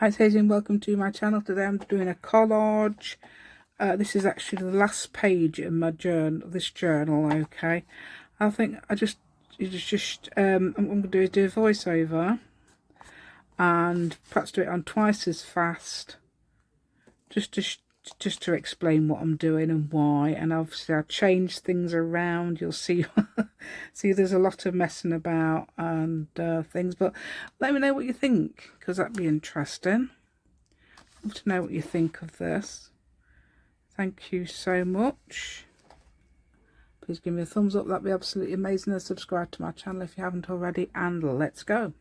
Hi Daisy and welcome to my channel. Today I'm doing a collage. This is actually the last page in my this journal, okay. I think I'm going to do a voiceover and perhaps do it on twice as fast, just to explain what I'm doing and why. And obviously I've changed things around. You'll see see there's a lot of messing about and things, but let me know what you think, because that'd be interesting. I'd love to know what you think of this. Thank you so much. Please give me a thumbs up, that'd be absolutely amazing, and subscribe to my channel if you haven't already, and let's go.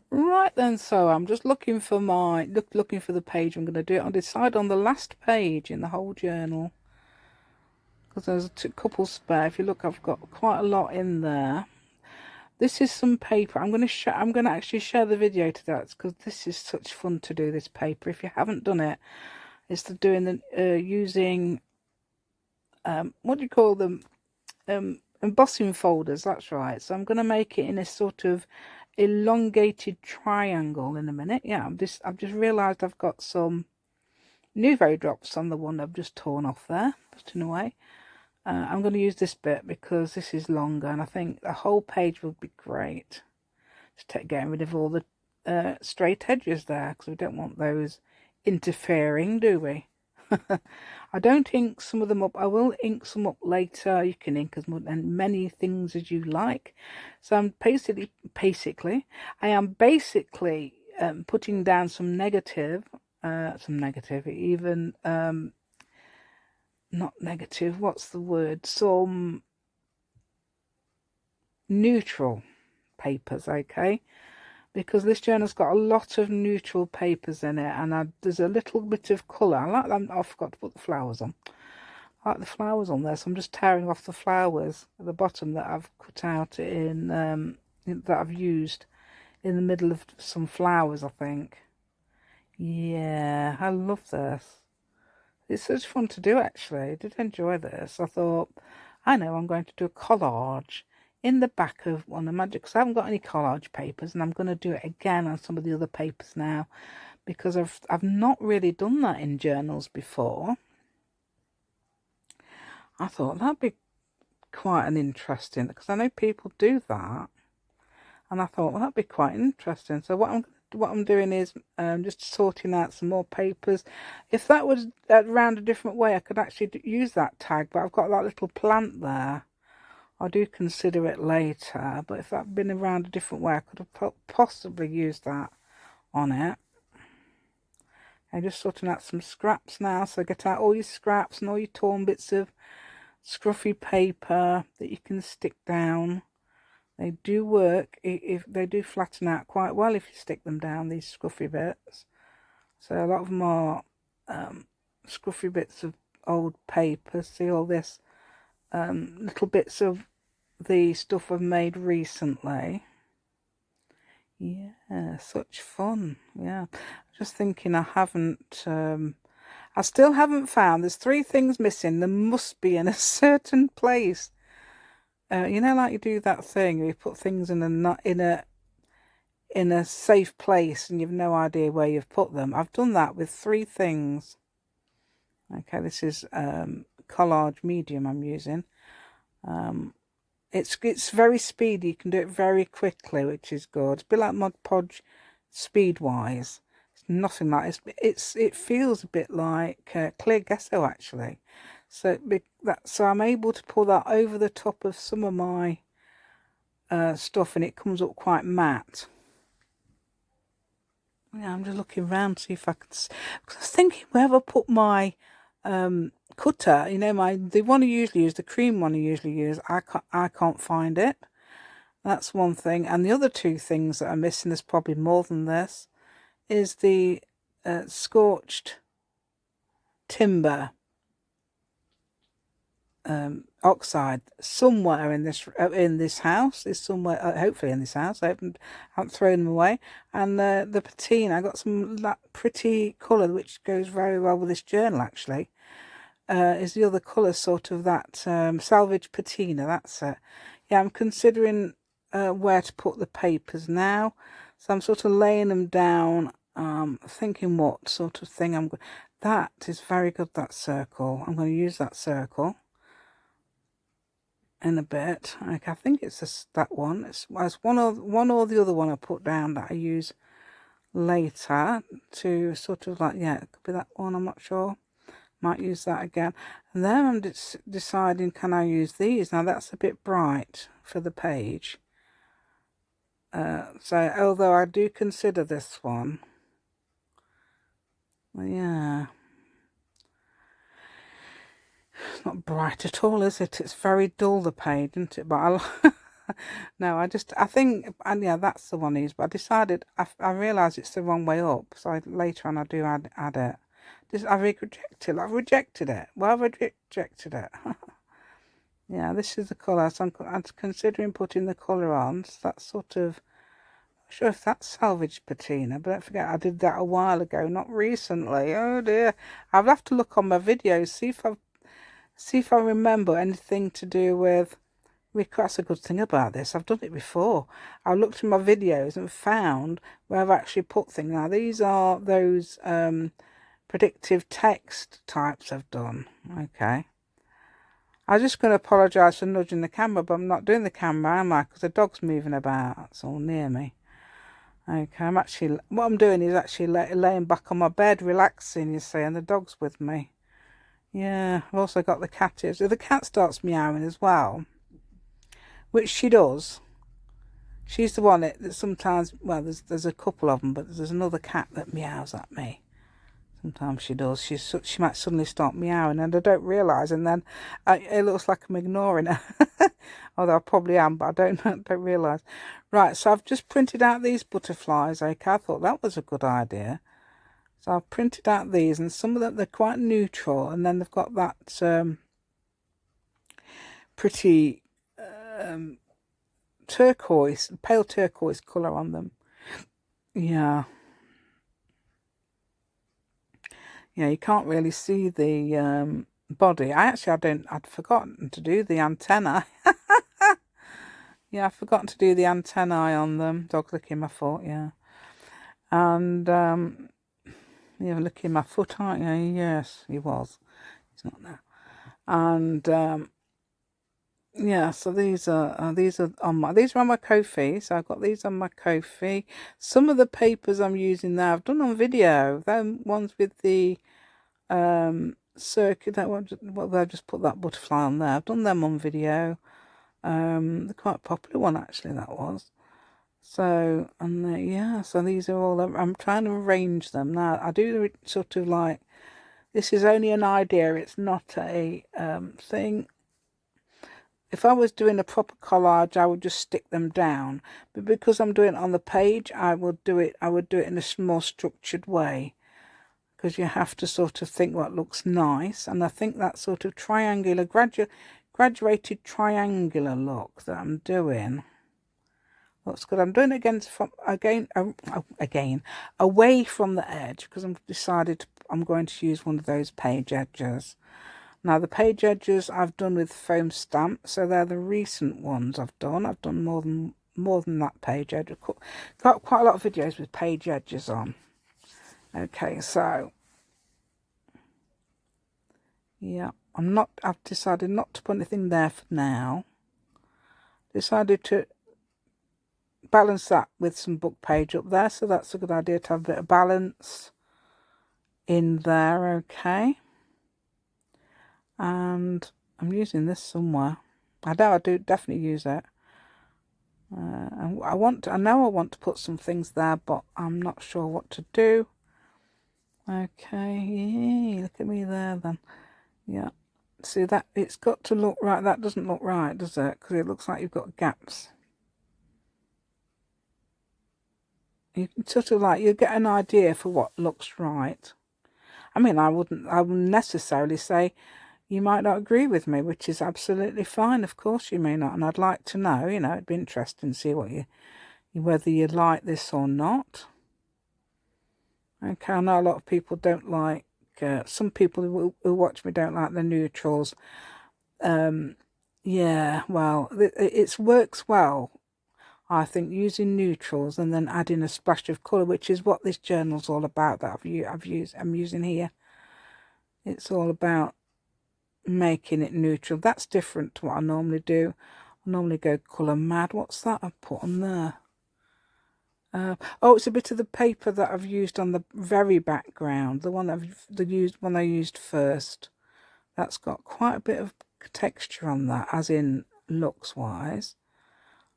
Right then, so I'm just looking for looking for the page I'm going to do it. I'll decide on the last page in the whole journal, because there's a couple spare. If you look, I've got quite a lot in there. This is some paper. I'm going to actually share the video to that, because this is such fun to do this paper. If you haven't done it, it's the doing the using what do you call them, embossing folders. That's right. So I'm going to make it in a sort of elongated triangle in a minute. Yeah, I've just realized I've got some Nouveau drops on the one I've just torn off there, putting away. I'm going to use this bit because this is longer, and I think the whole page would be great. Just getting rid of all the straight edges there, because we don't want those interfering, do we? I don't ink some of them up. I will ink some up later. You can ink as many things as you like. So I'm basically I am basically putting down some negative, even not negative, what's the word, some neutral papers, okay, because this journal's got a lot of neutral papers in it, and there's a little bit of colour. I like them. I forgot to put the flowers on. I like the flowers on there, so I'm just tearing off the flowers at the bottom that I've cut out in that I've used in the middle of some flowers, I think. Yeah, I love this. It's such fun to do, actually. I did enjoy this. I thought, I know, I'm going to do a collage in the back of one of my, because I haven't got any collage papers, and I'm going to do it again on some of the other papers now, because I've not really done that in journals before. I thought that'd be quite an interesting, because I know people do that, and I thought, well, that'd be quite interesting. So what I'm doing is just sorting out some more papers. If that was around a different way, I could actually use that tag, but I've got that little plant there. I do consider it later, but if that had been around a different way, I could have possibly used that on it. I'm just sorting out some scraps now, so get out all your scraps and all your torn bits of scruffy paper that you can stick down. They do work, if they do flatten out quite well if you stick them down, these scruffy bits. So a lot of them are scruffy bits of old paper. See all this little bits of the stuff I've made recently. Yeah, such fun. Yeah, just thinking I still haven't found, there's 3 things missing. There must be in a certain place. You know, like you do that thing, you put things in a safe place and you've no idea where you've put them. I've done that with 3 things. Okay, this is Collage medium I'm using. It's very speedy. You can do it very quickly, which is good. It's a bit like Mod Podge speed wise. It's nothing like it feels a bit like clear gesso, actually. So I'm able to pull that over the top of some of my stuff, and it comes up quite matte. Yeah, I'm just looking around to see if I can. Because I was thinking, where have I put my cutter? You know, the one I usually use, the cream one I usually use. I can't find it. That's one thing. And the other 2 things that I'm missing, is probably more than this, is the scorched timber oxide. Somewhere in this house is somewhere, hopefully in this house. I haven't thrown them away. And the patina, I got some that pretty colour which goes very well with this journal, actually. Is the other colour, sort of that salvage patina. That's it. Yeah, I'm considering where to put the papers now. So I'm sort of laying them down, thinking what sort of thing I'm going. That is very good, that circle. I'm going to use that circle in a bit. Okay, I think it's that one. It's one or the other one I put down that I use later to sort of like, yeah, it could be that one, I'm not sure. Might use that again. And then I'm deciding, can I use these? Now that's a bit bright for the page. So although I do consider this one, well, yeah, it's not bright at all, is it? It's very dull, the page, isn't it? But no, I think, and yeah, that's the one I use. But I decided, I realised it's the wrong way up. So later on I do add it. I've rejected it. Well, I've rejected it. Yeah, this is the colour. So I'm considering putting the colour on. So that's sort of, not sure if that's salvage patina, but don't forget I did that a while ago, not recently. Oh dear, I'll have to look on my videos, see if I remember anything to do with. That's a good thing about this. I've done it before. I looked in my videos and found where I've actually put things. Now these are those predictive text types I've done. Okay. I'm just going to apologise for nudging the camera, but I'm not doing the camera, am I? Because the dog's moving about. That's all near me. Okay, what I'm doing is actually laying back on my bed, relaxing, you see, and the dog's with me. Yeah, I've also got the cat here. So the cat starts meowing as well, which she does. She's the one that sometimes, well, there's a couple of them, but there's another cat that meows at me. Sometimes she does. She might suddenly start meowing, and I don't realise, and then it looks like I'm ignoring her. Although I probably am, but I don't realise. Right, so I've just printed out these butterflies. Okay, I thought that was a good idea. So I've printed out these, and some of them, they're quite neutral, and then they've got that pretty turquoise, pale turquoise colour on them. Yeah. Yeah, you can't really see the body. I'd forgotten to do the antennae. Yeah, I've forgotten to do the antennae on them. Dog licking my foot, yeah. And, you're licking my foot, aren't you? Yes, he was. He's not now. And, yeah, so these are on my Ko-fi. So I've got these on my Ko-fi. Some of the papers I'm using there I've done on video. Them ones with the circuit, that one, well, I've just put that butterfly on there. I've done them on video. They're quite a popular one actually, that was. So, and yeah, so these are all, I'm trying to arrange them now. I do sort of like, this is only an idea, it's not a thing. If I was doing a proper collage, I would just stick them down. But because I'm doing it on the page, I would do it in a more structured way. Because you have to sort of think what looks nice. And I think that sort of triangular, graduated triangular look that I'm doing looks good. I'm doing it again away from the edge, because I've decided I'm going to use one of those page edges. Now the page edges I've done with foam stamp, so they're the recent ones I've done. I've done more than that page edge. I've got quite a lot of videos with page edges on. Okay, so yeah, I've decided not to put anything there for now. Decided to balance that with some book page up there, so that's a good idea to have a bit of balance in there. Okay. And I'm using this somewhere. I know I do definitely use it. And I know I want to put some things there, but I'm not sure what to do. Okay, yay, look at me there then. Yeah, see that, it's got to look right. That doesn't look right, does it? Because it looks like you've got gaps. You can sort of like, you get an idea for what looks right. I mean, I wouldn't necessarily say, you might not agree with me, which is absolutely fine. Of course you may not, and I'd like to know, it'd be interesting to see what whether you like this or not. Okay, I know a lot of people don't like, some people who watch me don't like the neutrals. Yeah, well, it works well. I think using neutrals and then adding a splash of colour, which is what this journal's all about that I'm using here. It's all about making it neutral. That's different to what I normally do. I normally go colour mad. What's that I've put on there? Oh, it's a bit of the paper that I've used on the very background, the one that I used first. That's got quite a bit of texture on that, as in looks wise.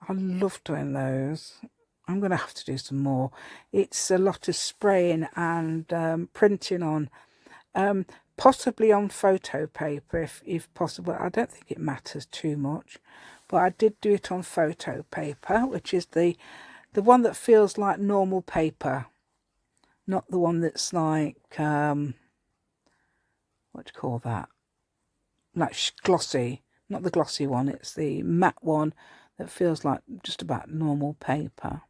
I love doing those. I'm going to have to do some more. It's a lot of spraying and printing on, possibly on photo paper if possible. I don't think it matters too much, but I did do it on photo paper, which is the one that feels like normal paper, not the one that's like, what do you call that? Like glossy, not the glossy one, it's the matte one that feels like just about normal paper.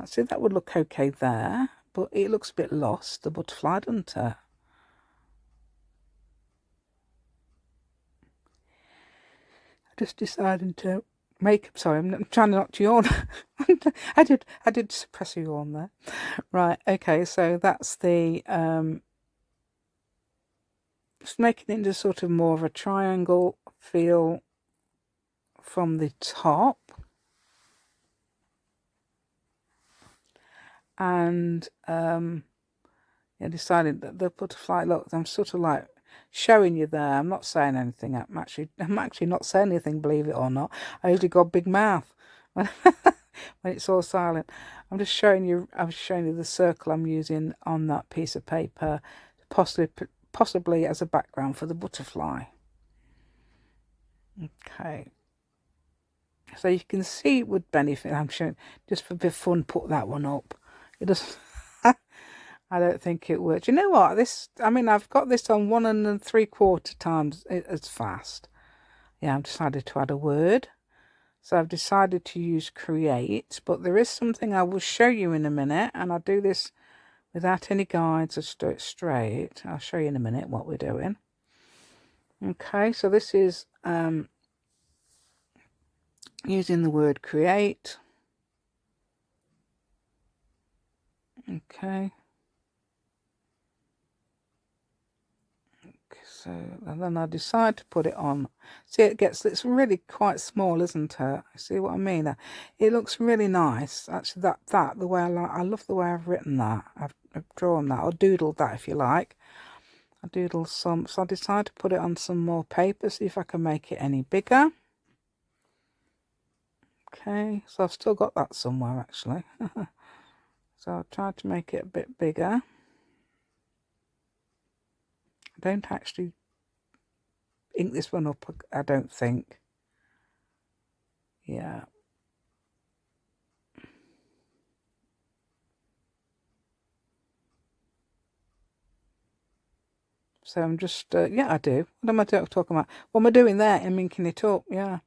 See, that would look okay there, but it looks a bit lost, the butterfly, doesn't it? I just decided to make, sorry, I'm trying not to yawn. I did suppress a yawn there. Right, okay, so that's the just making it into sort of more of a triangle feel from the top. And I decided that the butterfly, look, I'm sort of like showing you there. I'm not saying anything. I'm actually not saying anything, believe it or not. I usually got a big mouth when it's all silent. I'm just showing you. I'm showing you the circle I'm using on that piece of paper, possibly as a background for the butterfly. Okay. So you can see it would benefit. I'm showing just for a bit of fun. Put that one up. It doesn't. I don't think it would. You know what? I've got this on 1 3/4 times as fast. Yeah, I've decided to add a word. So I've decided to use create, but there is something I will show you in a minute, and I'll do this without any guides. I'll just do it straight. I'll show you in a minute what we're doing. Okay, so this is using the word create. Okay. So, and then I decide to put it on. See, it's really quite small, isn't it? See what I mean? It looks really nice. Actually, the way I love the way I've written that. I've drawn that, or doodled that if you like. I doodled some, so I decided to put it on some more paper, see if I can make it any bigger. Okay, so I've still got that somewhere actually. So I'll try to make it a bit bigger. I don't actually ink this one up, I don't think. Yeah. So I'm just, yeah, I do. What am I talking about? What am I doing there? I'm inking it up, yeah.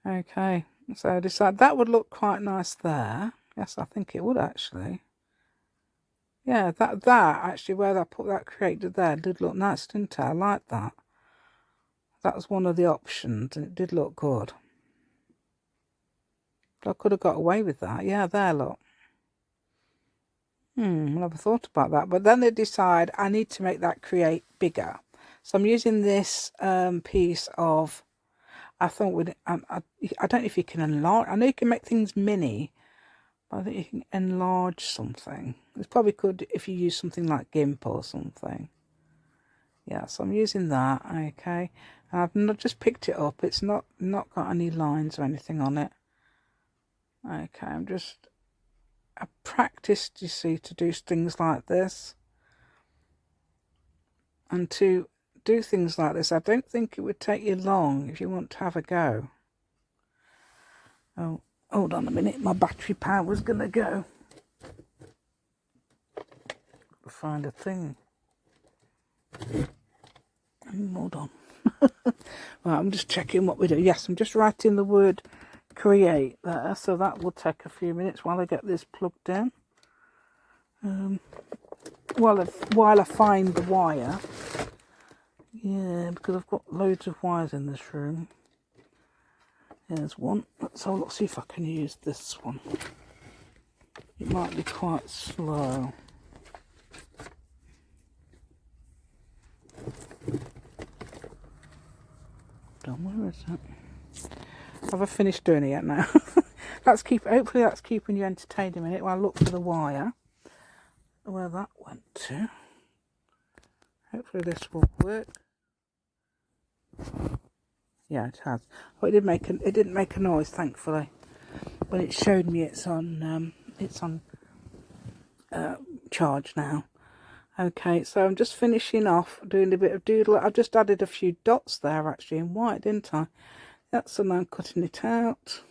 Okay, so I decided that would look quite nice there. Yes, I think it would actually. Yeah, that actually, where I put that created there did look nice, didn't it? I like that. That was one of the options, and it did look good. But I could have got away with that. Yeah, there, look. I never thought about that. But then they decide I need to make that create bigger. So I'm using this piece of, I thought I don't know if you can enlarge. I know you can make things mini, but I think you can enlarge something. It's probably good if you use something like GIMP or something. Yeah, so I'm using that. Okay, and I've not just picked it up. It's not got any lines or anything on it. Okay, I practiced, you see, to do things like this. And to do things like this, I don't think it would take you long if you want to have a go. Oh, hold on a minute, my battery power was going to go. Find a thing. Hold on. Right, I'm just checking what we do. Yes, I'm just writing the word create there, so that will take a few minutes while I get this plugged in. While I find the wire. Yeah, because I've got loads of wires in this room. Here's one. Let's see if I can use this one. It might be quite slow. Where is it? Have I finished doing it yet now? Hopefully that's keeping you entertained a minute while I look for the wire. Where that went to. Hopefully this will work. Yeah, it has. Oh, it didn't make a noise, thankfully. But it showed me it's on charge now. Okay, so I'm just finishing off doing a bit of doodle. I've just added a few dots there actually in white, didn't I? That's and I'm cutting it out.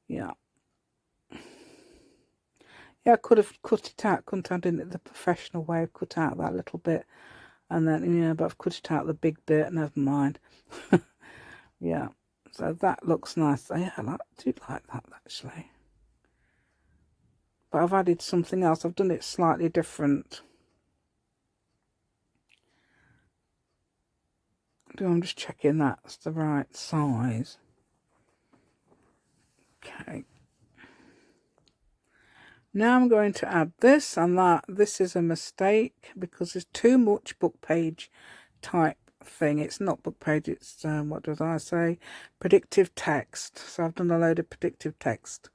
Yeah. Yeah, I could have cut it out, couldn't I? Didn't it? The professional way of cut out that little bit. And then, yeah, but I've cut it out the big bit, never mind. Yeah, so that looks nice. Yeah, I do like that actually. But I've added something else. I've done it slightly different. I'm just checking that's the right size. Okay. Now I'm going to add this and that. This is a mistake because there's too much book page type thing. It's not book page, it's what did I say? Predictive text. So I've done a load of predictive text.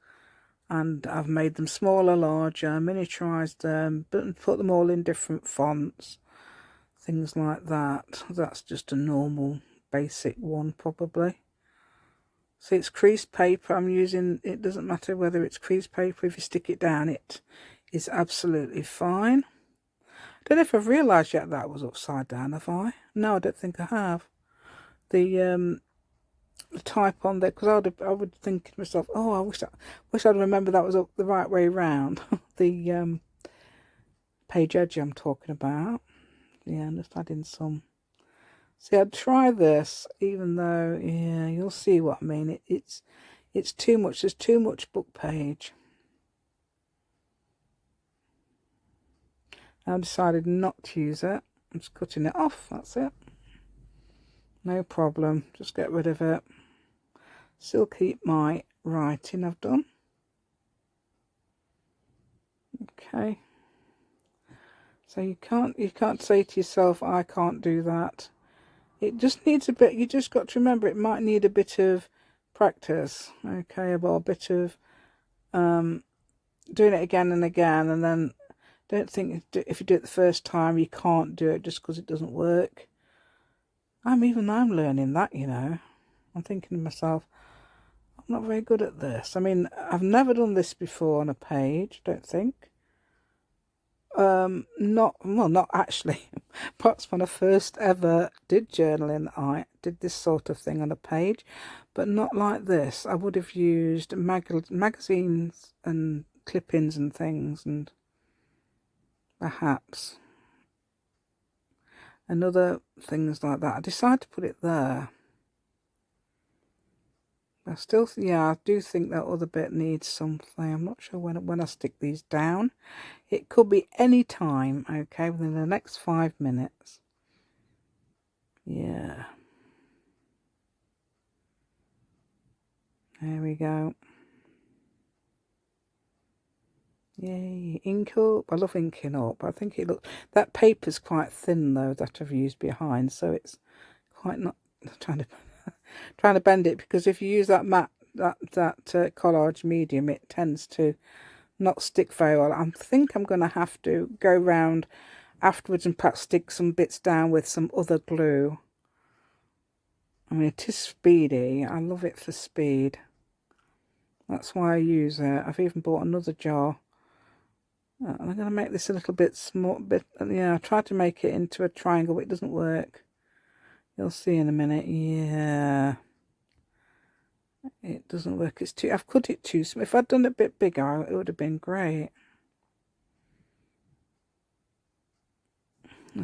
And I've made them smaller, larger, miniaturized them, but put them all in different fonts, things like that. That's just a normal, basic one, probably. See, it's creased paper I'm using. It doesn't matter whether it's creased paper. If you stick it down, it is absolutely fine. I don't know if I've realised yet that was upside down, have I? No, I don't think I have. The type on there, because I would think to myself, oh, I wish I'd remember that was up the right way round. The page edge I'm talking about. Yeah, I'm just adding some. See, I'd try this, even though, yeah, you'll see what I mean. It's too much. There's too much book page. I decided not to use it. I'm just cutting it off. That's it. No problem. Just get rid of it. Still keep my writing I've done. Okay. So you can't say to yourself, I can't do that. It just needs a bit, you just got to remember it might need a bit of practice, okay, or a bit of doing it again and again, and then don't think if you do it the first time you can't do it just because it doesn't work. I'm learning that, you know. I'm thinking to myself, I'm not very good at this. I mean, I've never done this before on a page, don't think. Not actually. Perhaps when I first ever did journaling, I did this sort of thing on a page, but not like this. I would have used magazines and clippings and things, and perhaps and other things like that. I decided to put it there. I still, yeah, I do think that other bit needs something. I'm not sure when I stick these down. It could be any time, okay, within the next 5 minutes. Yeah. There we go. Yay, ink up. I love inking up. I think it looks, that paper's quite thin though that I've used behind, so it's quite not trying to bend it, because if you use that matte collage medium, it tends to not stick very well. I think I'm going to have to go round afterwards and perhaps stick some bits down with some other glue. I mean, it is speedy. I love it for speed. That's why I use it. I've even bought another jar. I'm going to make this a little bit small. Yeah, I tried to make it into a triangle, but it doesn't work. You'll see in a minute. Yeah. It doesn't work. It's too. I've cut it too small. If I'd done it a bit bigger, it would have been great.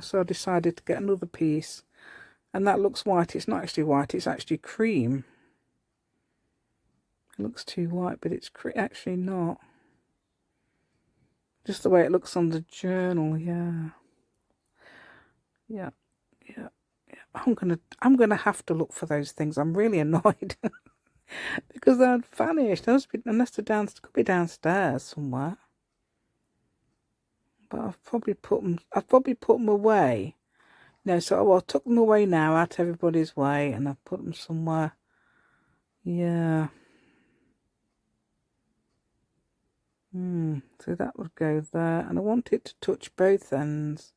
So I decided to get another piece, and that looks white. It's not actually white. It's actually cream. It looks too white, but it's actually not. Just the way it looks on the journal. Yeah. I'm gonna have to look for those things. I'm really annoyed. because they'd vanished. Unless they're could be downstairs somewhere. But I've probably put them away. No, so I took them away now, out of everybody's way, and I've put them somewhere. Yeah. So that would go there, and I want it to touch both ends.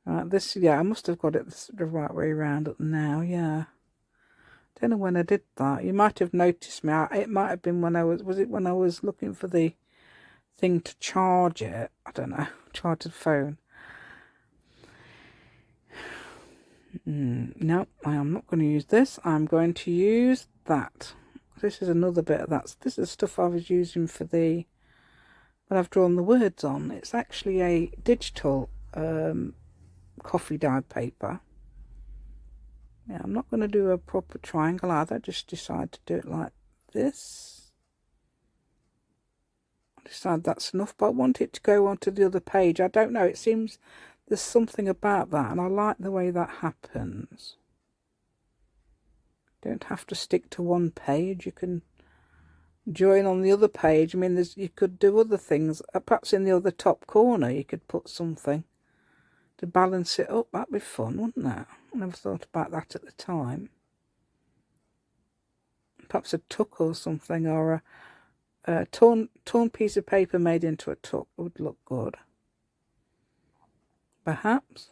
Right, this, yeah, I must have got it the right way around now, yeah. Don't know when I did that. You might have noticed me. It might have been when was it when I was looking for the thing to charge it? I don't know, charge the phone. No, I am not going to use this. I'm going to use that. This is another bit of that. This is stuff I was using for the, when I've drawn the words on. It's actually a digital coffee dyed paper. Yeah, I'm not going to do a proper triangle either. I just decide to do it like this. I decide that's enough, but I want it to go onto the other page. I don't know, it seems there's something about that, and I like the way that happens. Don't have to stick to one page. You can join on the other page. I mean, you could do other things. Perhaps in the other top corner you could put something to balance it up. That'd be fun, wouldn't it? I never thought about that at the time. Perhaps a tuck or something, or a torn piece of paper made into a tuck would look good. Perhaps.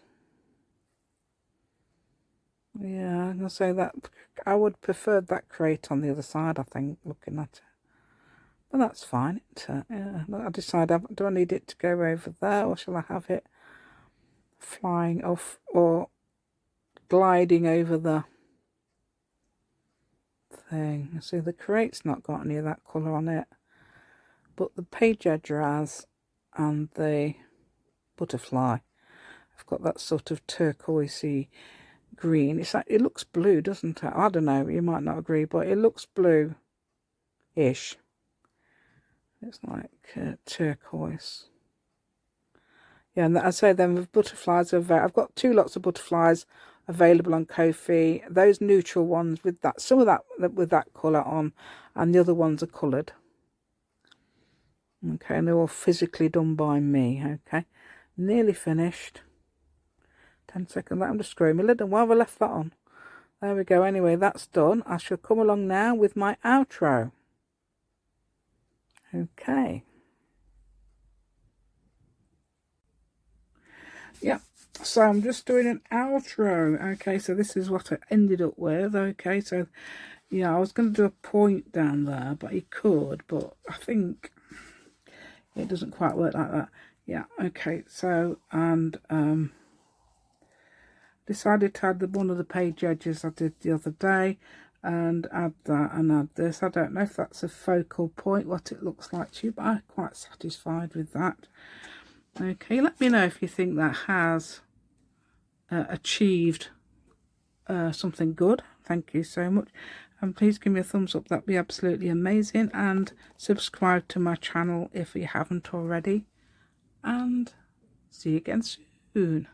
Yeah, I'm going to say that I would prefer that crate on the other side, I think, looking at it. But that's fine. Yeah, I decide, do I need it to go over there, or shall I have it flying off or gliding over the thing? See, the crate's not got any of that colour on it, but the page edger has, and the butterfly, I've got that sort of turquoisey green. It's like, it looks blue, doesn't it? I don't know, you might not agree, but it looks blue-ish. It's like turquoise. Yeah, and I say then the butterflies are I've got 2 lots of butterflies available on Ko-fi. Those neutral ones with that, some of that with that colour on, and the other ones are coloured. Okay, and they're all physically done by me. Okay, nearly finished. 10 seconds. I'm just screwing my lid on. Why have I left that on? There we go. Anyway, that's done. I shall come along now with my outro. Okay. Yep. So I'm just doing an outro. Okay, so this is what I ended up with. Okay, so yeah, I was going to do a point down there, but you could, but I think it doesn't quite work like that. Yeah, okay, so, and decided to add one of the page edges I did the other day, and add that and add this. I don't know if that's a focal point, what it looks like to you, but I'm quite satisfied with that. Okay, let me know if you think that has achieved something good. Thank you so much, and please give me a thumbs up, that'd be absolutely amazing, and subscribe to my channel if you haven't already, and see you again soon.